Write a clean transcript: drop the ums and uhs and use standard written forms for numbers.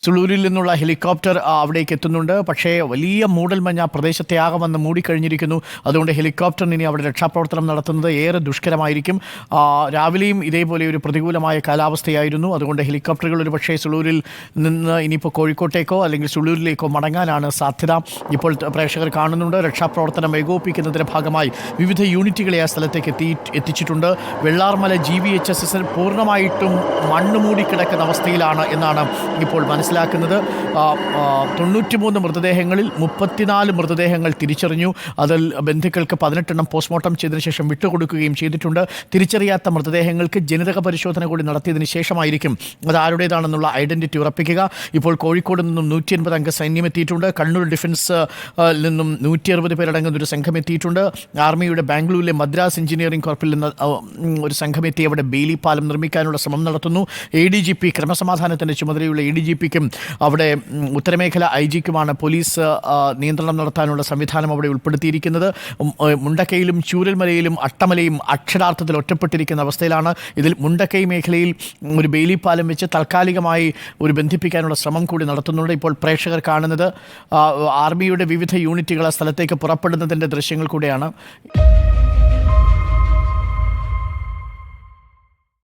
സുളൂരിൽ നിന്നുള്ള ഹെലികോപ്റ്റർ അവിടേക്ക് എത്തുന്നുണ്ട്. പക്ഷേ വലിയ മൂടൽമഞ്ഞ പ്രദേശത്തെ ആകെ വന്ന് മൂടിക്കഴിഞ്ഞിരിക്കുന്നു. അതുകൊണ്ട് ഹെലികോപ്റ്ററിന് ഇനി അവിടെ രക്ഷാപ്രവർത്തനം നടത്തുന്നത് ഏറെ ദുഷ്കരമായിരിക്കും. രാവിലെയും ഇതേപോലെ ഒരു പ്രതികൂലമായ കാലാവസ്ഥയായിരുന്നു. അതുകൊണ്ട് ഹെലികോപ്റ്ററുകൾ ഒരു പക്ഷേ സുളൂരിൽ നിന്ന് ഇനിയിപ്പോൾ കോഴിക്കോട്ടേക്കോ അല്ലെങ്കിൽ സുളൂരിലേക്കോ മടങ്ങാനാണ് സാധ്യത. ഇപ്പോൾ പ്രേക്ഷകർ കാണുന്നുണ്ട്. രക്ഷാപ്രവർത്തനം ഏകോപിപ്പിക്കുന്നതിൻ്റെ ഭാഗമായി വിവിധ യൂണിറ്റുകളെ ആ സ്ഥലത്തേക്ക് എത്തിച്ചിട്ടുണ്ട്. വെള്ളാർമല GVHSS പൂർണ്ണമായിട്ടും മണ്ണ് മൂടിക്കിടക്കുന്ന അവസ്ഥയിലാണ് എന്നാണ് ഇപ്പോൾ മനസ്സിലാക്കുന്നത്. 93 മൃതദേഹങ്ങളിൽ 34 മൃതദേഹങ്ങൾ തിരിച്ചറിഞ്ഞു. അതിൽ ബന്ധുക്കൾക്ക് 18 എണ്ണം പോസ്റ്റ്മോർട്ടം ചെയ്തതിനു ശേഷം വിട്ടുകൊടുക്കുകയും ചെയ്തിട്ടുണ്ട്. തിരിച്ചറിയാത്ത മൃതദേഹങ്ങൾക്ക് ജനിതക പരിശോധന കൂടി നടത്തിയതിന് ശേഷമായിരിക്കും അത് ആരുടേതാണെന്നുള്ള ഐഡന്റിറ്റി ഉറപ്പിക്കുക. ഇപ്പോൾ കോഴിക്കോട് നിന്നും 180 അംഗ സൈന്യം എത്തിയിട്ടുണ്ട്. കണ്ണൂർ ഡിഫൻസ് നിന്നും 160 പേരടങ്ങുന്ന ഒരു സംഘം എത്തിയിട്ടുണ്ട്. ആർമിയുടെ ബാംഗ്ലൂരിലെ മദ്രാസ് എഞ്ചിനീയറിംഗ് കോർപ്പിൽ നിന്ന് ഒരു സംഘം എത്തി അവിടെ ബെയിലി പാലം നിർമ്മിക്കാനുള്ള ശ്രമം നടത്തുന്നു. ADGP ക്രമസമാധാനത്തിൻ്റെ ചുമതലയുള്ള ADGPക്കും അവിടെ ഉത്തരമേഖല IG-ക്കുമാണ് പോലീസ് നിയന്ത്രണം നടത്താനുള്ള സംവിധാനം അവിടെ ഉൾപ്പെടുത്തിയിരിക്കുന്നത്. മുണ്ടക്കയിലും ചൂരൽമലയിലും അട്ടമലയും അക്ഷരാർത്ഥത്തിൽ ഒറ്റപ്പെട്ടിരിക്കുന്ന അവസ്ഥയിലാണ്. ഇതിൽ മുണ്ടക്കൈ മേഖലയിൽ ഒരു ബെയിലി പാലം വെച്ച് താൽക്കാലികമായി ഒരു ബന്ധിപ്പിക്കാനുള്ള ശ്രമം കൂടി നടത്തുന്നുണ്ട്. ഇപ്പോൾ പ്രേക്ഷകർ കാണുന്നത് ആർമിയുടെ വിവിധ യൂണിറ്റുകൾ ആ സ്ഥലത്തേക്ക് പുറപ്പെടുന്നതിൻ്റെ ദൃശ്യങ്ങൾ കൂടെയാണ്.